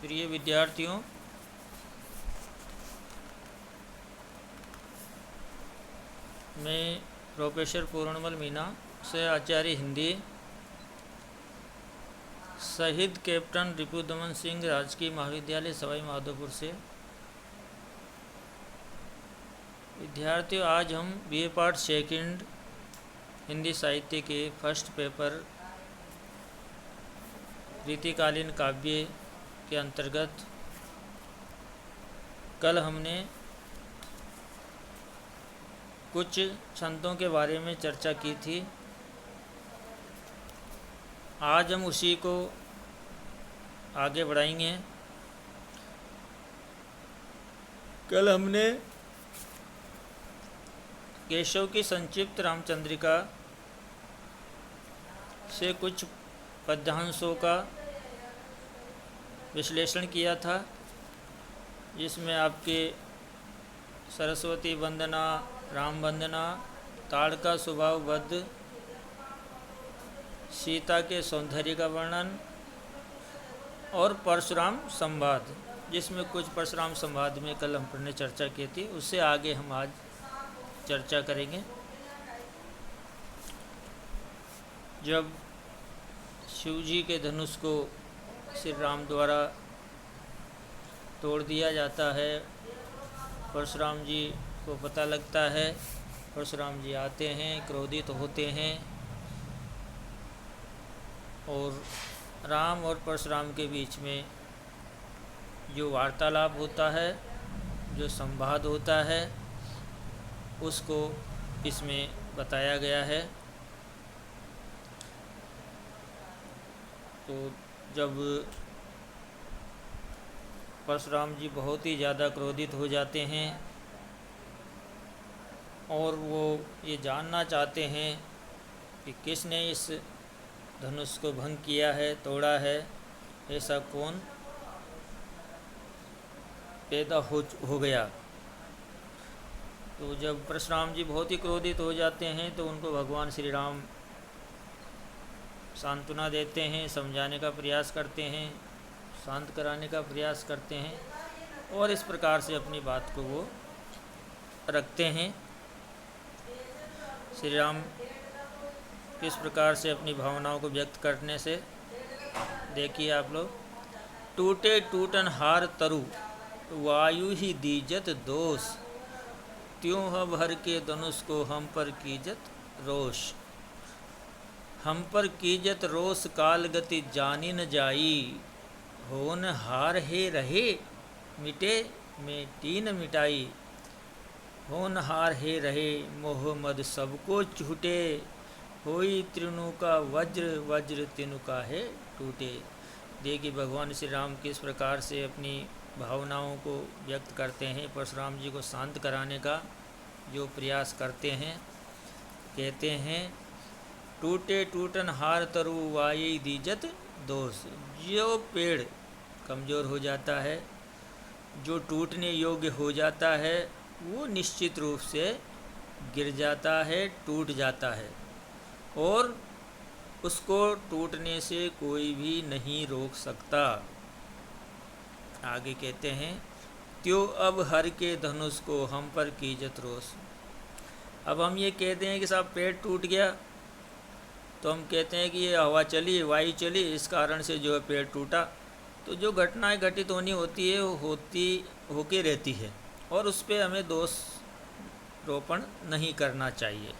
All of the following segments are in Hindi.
प्रिय विद्यार्थियों, मैं प्रोफेसर पूर्णमल मीना से आचार्य हिंदी शहीद कैप्टन रिपुदमन सिंह राजकीय महाविद्यालय सवाई माधोपुर से। विद्यार्थियों, आज हम बीए पार्ट सेकंड हिंदी साहित्य के फर्स्ट पेपर रीतिकालीन काव्य के अंतर्गत कल हमने कुछ छंदों के बारे में चर्चा की थी। आज हम उसी को आगे बढ़ाएंगे। कल हमने केशव की संक्षिप्त रामचंद्रिका से कुछ पद्यांशों का विश्लेषण किया था, जिसमें आपके सरस्वती वंदना, राम वंदना, ताड़का स्वभावबद्ध, सीता के सौंदर्य का वर्णन और परशुराम संवाद, जिसमें कुछ परशुराम संवाद में कल हमने चर्चा की थी, उससे आगे हम आज चर्चा करेंगे। जब शिवजी के धनुष को श्री राम द्वारा तोड़ दिया जाता है, परशुराम जी को पता लगता है, परशुराम जी आते हैं, क्रोधित होते हैं और राम और परशुराम के बीच में जो वार्तालाप होता है, जो संवाद होता है, उसको इसमें बताया गया है। तो जब परशुराम जी बहुत ही ज़्यादा क्रोधित हो जाते हैं और वो ये जानना चाहते हैं कि किसने इस धनुष को भंग किया है, तोड़ा है, ऐसा कौन पैदा हो गया। तो जब परशुराम जी बहुत ही क्रोधित हो जाते हैं तो उनको भगवान श्री राम सांत्वना देते हैं, समझाने का प्रयास करते हैं, शांत कराने का प्रयास करते हैं और इस प्रकार से अपनी बात को वो रखते हैं। श्री राम किस प्रकार से अपनी भावनाओं को व्यक्त करने से, देखिए आप लोग। टूटे टूटन हार तरु, वायु ही दीजत दोष, त्यों ह भर के धनुष को हम पर कीजत रोष। हम पर कीजत रोष काल गति जानी न जाई, होन हार हे रहे मिटे मिटी न मिटाई। होन हार हे रहे मोह मद सबको छूटे, होई त्रिनु का वज्र वज्र तिनु का है टूटे। देखिए भगवान श्री राम किस प्रकार से अपनी भावनाओं को व्यक्त करते हैं, परशुराम जी को शांत कराने का जो प्रयास करते हैं। कहते हैं टूटे टूटन हार तरु, वाई दीजत दोष। जो पेड़ कमज़ोर हो जाता है, जो टूटने योग्य हो जाता है, वो निश्चित रूप से गिर जाता है, टूट जाता है और उसको टूटने से कोई भी नहीं रोक सकता। आगे कहते हैं त्यों अब हर के धनुष को हम पर कीजत रोष। अब हम ये कहते हैं कि साहब पेड़ टूट गया, तो हम कहते हैं कि ये हवा चली, वायु चली, इस कारण से जो है पेड़ टूटा। तो जो घटनाएं घटित होनी होती है वो होके रहती है और उस पर हमें दोष रोपण नहीं करना चाहिए।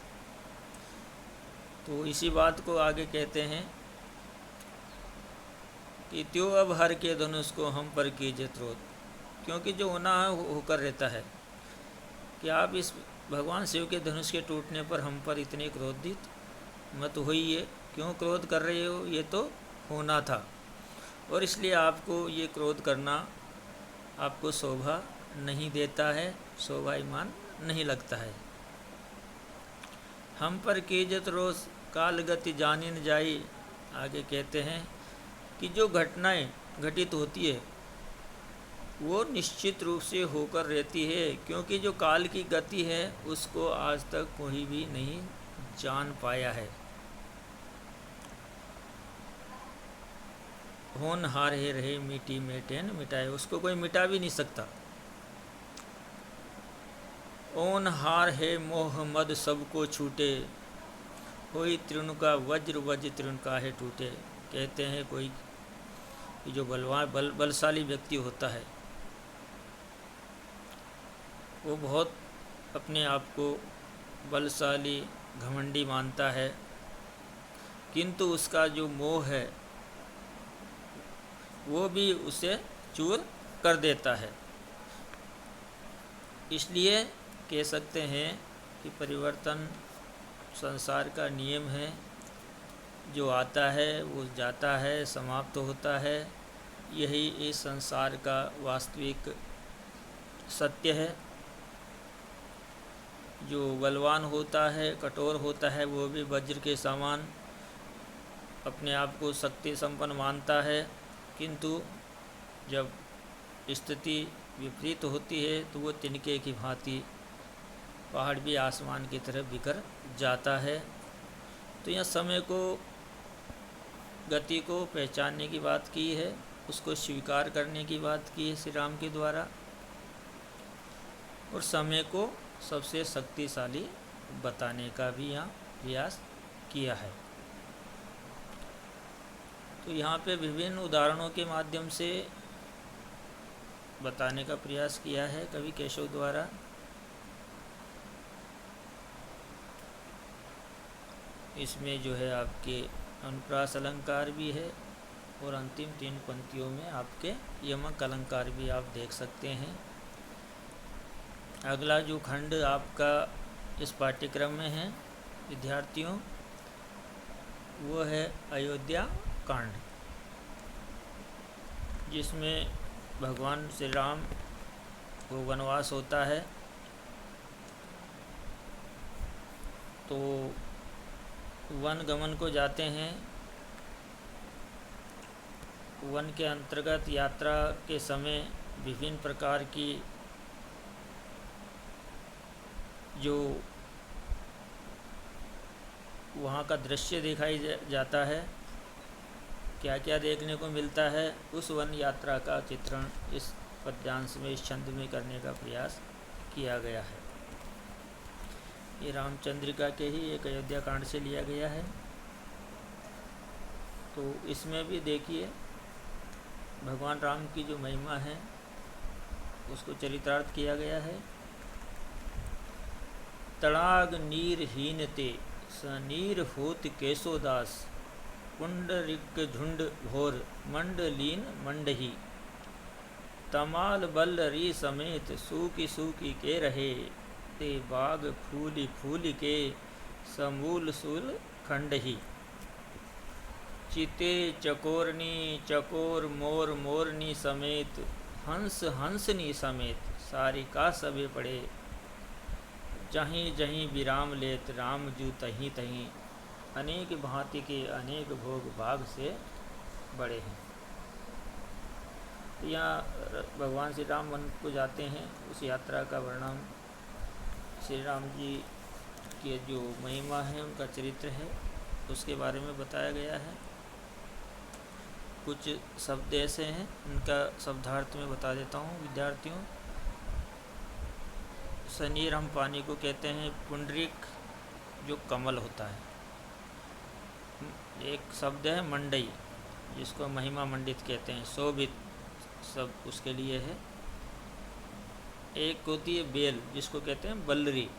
तो इसी बात को आगे कहते हैं कि त्यों अब हर के धनुष को हम पर कीजत रोष, क्योंकि जो होना है होकर रहता है। कि आप इस भगवान शिव के धनुष के टूटने पर हम पर इतने क्रोधित मत होइए, क्यों क्रोध कर रहे हो, ये तो होना था और इसलिए आपको ये क्रोध करना आपको शोभा नहीं देता है, शोभायमान नहीं लगता है। हम पर कीजत रोष काल गति जानी न जाई। आगे कहते हैं कि जो घटनाएं घटित होती है वो निश्चित रूप से होकर रहती है, क्योंकि जो काल की गति है उसको आज तक कोई भी नहीं जान पाया है। होनहार हे रहे मिटी मेटेन मिटाए, उसको कोई मिटा भी नहीं सकता। ओनहार है मोह मद सबको छूटे, कोई तृणुका वज्र वज्र तृणुका है टूटे। कहते हैं कोई कि जो बलशाली व्यक्ति होता है वो बहुत अपने आप को बलशाली घमंडी मानता है, किंतु उसका जो मोह है वो भी उसे चूर कर देता है। इसलिए कह सकते हैं कि परिवर्तन संसार का नियम है, जो आता है वो जाता है, समाप्त होता है। यही इस संसार का वास्तविक सत्य है। जो बलवान होता है, कठोर होता है, वो भी वज्र के समान अपने आप को शक्ति संपन्न मानता है, किंतु जब स्थिति विपरीत होती है तो वो तिनके की भांति पहाड़ भी आसमान की तरफ बिखर जाता है। तो यह समय को, गति को पहचानने की बात की है, उसको स्वीकार करने की बात की है श्री राम के द्वारा, और समय को सबसे शक्तिशाली बताने का भी यहाँ प्रयास किया है। तो यहाँ पे विभिन्न उदाहरणों के माध्यम से बताने का प्रयास किया है कवि केशव द्वारा। इसमें जो है आपके अनुप्रास अलंकार भी है, और अंतिम 3 पंक्तियों में आपके यमक अलंकार भी आप देख सकते हैं। अगला जो खंड आपका इस पाठ्यक्रम में है विद्यार्थियों, वो है अयोध्या कांड, जिसमें भगवान श्री राम को वनवास होता है। तो वन गमन को जाते हैं। वन के अंतर्गत यात्रा के समय विभिन्न प्रकार की जो वहाँ का दृश्य दिखाई जाता है, क्या क्या देखने को मिलता है, उस वन यात्रा का चित्रण इस पद्यांश में, इस छंद में करने का प्रयास किया गया है। ये रामचंद्रिका के ही एक अयोध्या कांड से लिया गया है। तो इसमें भी देखिए भगवान राम की जो महिमा है उसको चरितार्थ किया गया है। तड़ाग नीर हीनते सनीर होत केशोदास, पुंडरिक झुंड भोर मंडलीन मंडही, तमाल बल्लरी समेत सूकी सूकी के रहे, ते बाग फूली फूली के समूल सूल खंडही, चिते चकोरनी चकोर मोर मोरनी समेत, हंस हंसनी समेत, सारिका सबे पड़े, जहीं जहीं विराम लेत राम जू तहीं तहीं, अनेक भांति के अनेक भोग भाग से बड़े हैं। तो यहाँ भगवान श्री राम वन को जाते हैं, उस यात्रा का वर्णन, श्री राम जी के जो महिमा है, उनका चरित्र है, उसके बारे में बताया गया है। कुछ शब्द ऐसे हैं, उनका शब्दार्थ में बता देता हूँ विद्यार्थियों। सनीर हम पानी को कहते हैं, पुंडरीक जो कमल होता है। एक शब्द है मंडई, जिसको महिमा मंडित कहते हैं, शोभित सब उसके लिए है। एक होती है बेल, जिसको कहते हैं बल्लरी।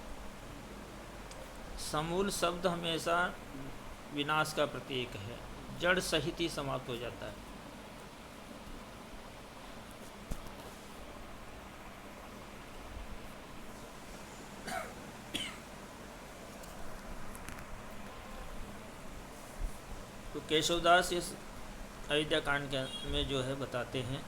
समूल शब्द हमेशा विनाश का प्रतीक है, जड़ सहित ही समाप्त हो जाता है। तो केशवदास इस अयोध्या कांड में जो है बताते हैं,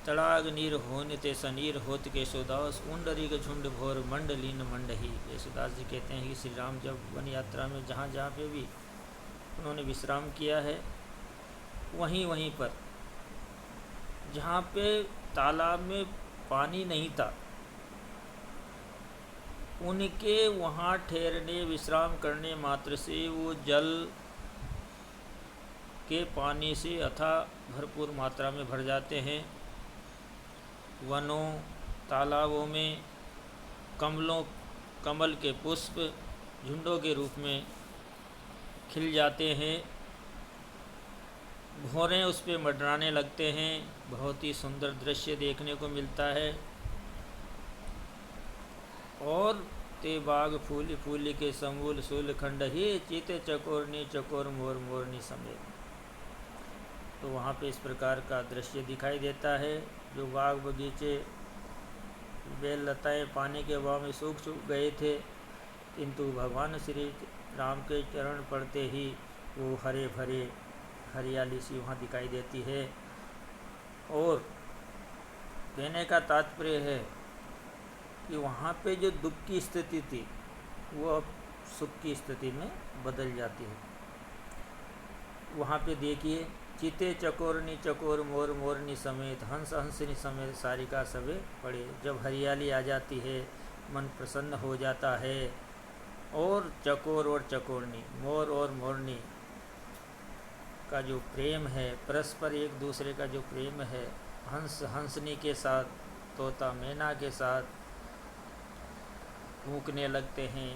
तड़ाग नीर होने ते सनीर होत केशवदास, उंडरी के झुंड भोर मंडलीन मंडही। केशवदास जी कहते हैं कि श्री राम जब वन यात्रा में जहाँ जहाँ पे भी उन्होंने विश्राम किया है, वहीं वहीं पर जहाँ पे तालाब में पानी नहीं था, उनके वहाँ ठहरने विश्राम करने मात्र से वो जल के पानी से अथाह भरपूर मात्रा में भर जाते हैं। वनों तालाबों में कमल के पुष्प झुंडों के रूप में खिल जाते हैं। भौरें उस पर मंडराने लगते हैं। बहुत ही सुंदर दृश्य देखने को मिलता है। और ते बाग फूली फूली के समूल सूल खंड ही चीते चकोरनी चकोर मोर मोरनी समेत। तो वहाँ पे इस प्रकार का दृश्य दिखाई देता है। जो बाग बगीचे बेल लताएँ पानी के अभाव में सूख गए थे, किंतु भगवान श्री राम के चरण पड़ते ही वो हरे भरे हरियाली सी वहाँ दिखाई देती है। और कहने का तात्पर्य है कि वहाँ पे जो दुख की स्थिति थी वो अब सुख की स्थिति में बदल जाती है। वहाँ पे देखिए, चीते चकोरनी चकोर मोर मोरनी समेत हंस हंसनी समेत सारिका सबे पड़े। जब हरियाली आ जाती है मन प्रसन्न हो जाता है। और चकोर और चकोरनी, मोर और मोरनी का जो प्रेम है, परस्पर एक दूसरे का जो प्रेम है, हंस हंसनी के साथ, तोता मैना के साथ कूकने लगते हैं,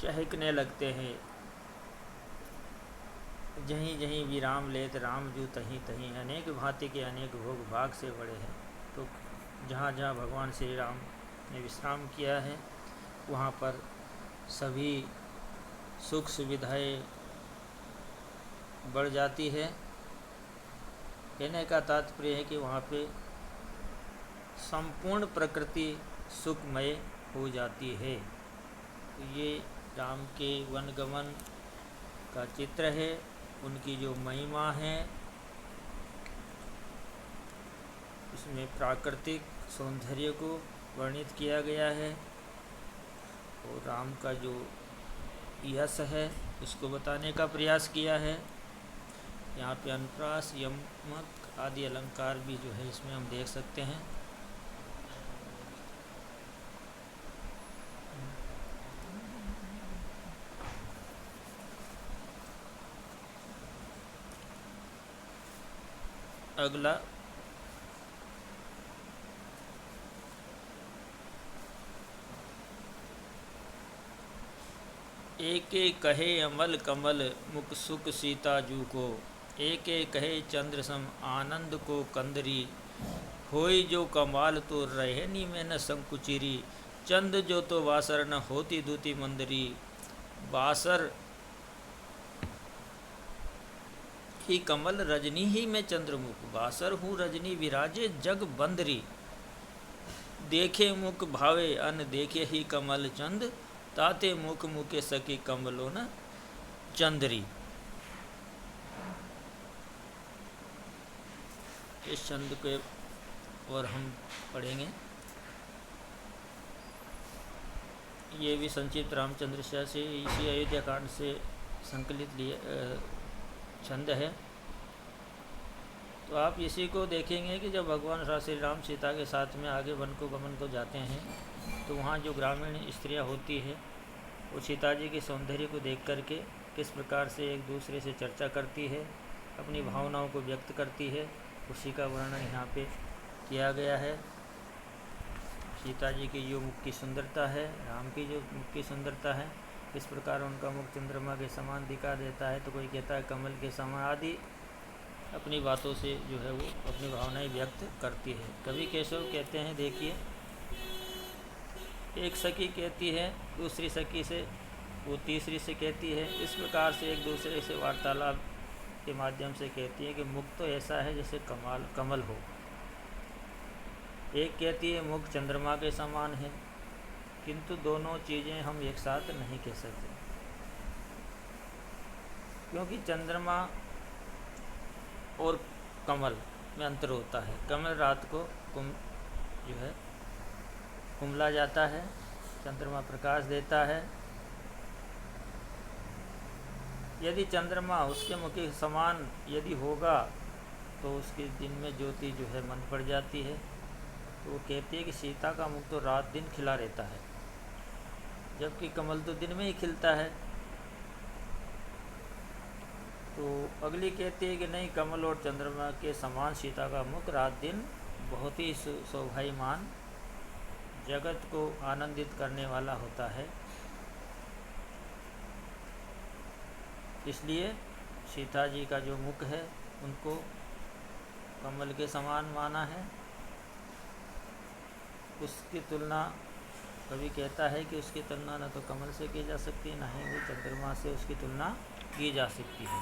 चहकने लगते हैं। जहीं जहीं विराम लेत राम जू तहीं तहीं, अनेक भांति के अनेक भोग भाग से बड़े हैं। तो जहाँ जहाँ भगवान श्री राम ने विश्राम किया है वहाँ पर सभी सुख सुविधाएं बढ़ जाती है। कहने का तात्पर्य है कि वहाँ पे संपूर्ण प्रकृति सुखमय हो जाती है। तो ये राम के वनगमन का चित्र है, उनकी जो महिमा है, इसमें प्राकृतिक सौंदर्य को वर्णित किया गया है और राम का जो यश है उसको बताने का प्रयास किया है। यहाँ पे अनुप्रास यमक आदि अलंकार भी जो है इसमें हम देख सकते हैं। अगला एक एक कहे अमल कमल मुख सुख सीता जू को, एक एक कहे चंद्र सम आनंद को कंदरी, होई जो कमाल तो रहे नी में न संकुचिरी, चंद जो तो वासर न होती दूती मंदरी, बासर ही कमल रजनी ही में चंद्रमुख, बासर हूँ रजनी विराजे जग बंदरी, देखे मुख भावे अन देखे ही कमल चंद, ताते मुख मुके सकी कमलो न चंदरी। इस छंद के और हम पढ़ेंगे। ये भी संक्षिप्त रामचंद्र शाह से इसी अयोध्या कांड से संकलित छंद है। तो आप इसी को देखेंगे कि जब भगवान श्री राम सीता के साथ में आगे वन को गमन को जाते हैं तो वहाँ जो ग्रामीण स्त्रियाँ होती है वो सीता जी के सौंदर्य को देख करके किस प्रकार से एक दूसरे से चर्चा करती है, अपनी भावनाओं को व्यक्त करती है, उसी का वर्णन यहाँ पे किया गया है। सीता जी की जो मुख की सुंदरता है, राम की जो मुख की सुंदरता है, किस प्रकार उनका मुख चंद्रमा के समान दिखा देता है, तो कोई कहता है कमल के समान आदि अपनी बातों से जो है वो अपनी भावनाएं व्यक्त करती है। कवि केशव कहते हैं, देखिए एक सखी कहती है दूसरी सखी से, वो तीसरी से कहती है, इस प्रकार से एक दूसरे से वार्तालाप के माध्यम से कहती है कि मुख तो ऐसा है जैसे कमल हो। एक कहती है मुख चंद्रमा के समान है, किंतु दोनों चीज़ें हम एक साथ नहीं कह सकते, क्योंकि चंद्रमा और कमल में अंतर होता है। कमल रात को जो है कुमला जाता है, चंद्रमा प्रकाश देता है। यदि चंद्रमा उसके मुख के समान यदि होगा तो उसके दिन में ज्योति जो है मंद पड़ जाती है। तो वो कहती है कि सीता का मुख तो रात दिन खिला रहता है, जबकि कमल तो दिन में ही खिलता है। तो अगली कहती है कि नहीं, कमल और चंद्रमा के समान सीता का मुख रात दिन बहुत ही शोभायमान, जगत को आनंदित करने वाला होता है, इसलिए सीता जी का जो मुख है उनको कमल के समान माना है। उसकी तुलना, कभी कहता है कि उसकी तुलना न तो कमल से की जा सकती, ना ही वो चंद्रमा से उसकी तुलना की जा सकती है,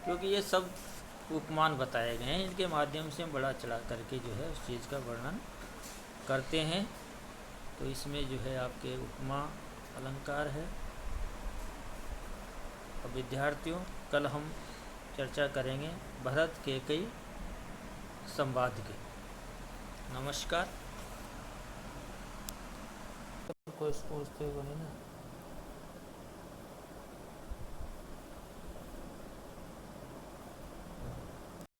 क्योंकि ये सब उपमान बताए गए हैं, इनके माध्यम से हम बढ़ा चढ़ा करके जो है उस चीज़ का वर्णन करते हैं। तो इसमें जो है आपके उपमा अलंकार है। अब विद्यार्थियों, कल हम चर्चा करेंगे भरत कैकेयी संवाद की। नमस्कार। कोई पूछते बने ना।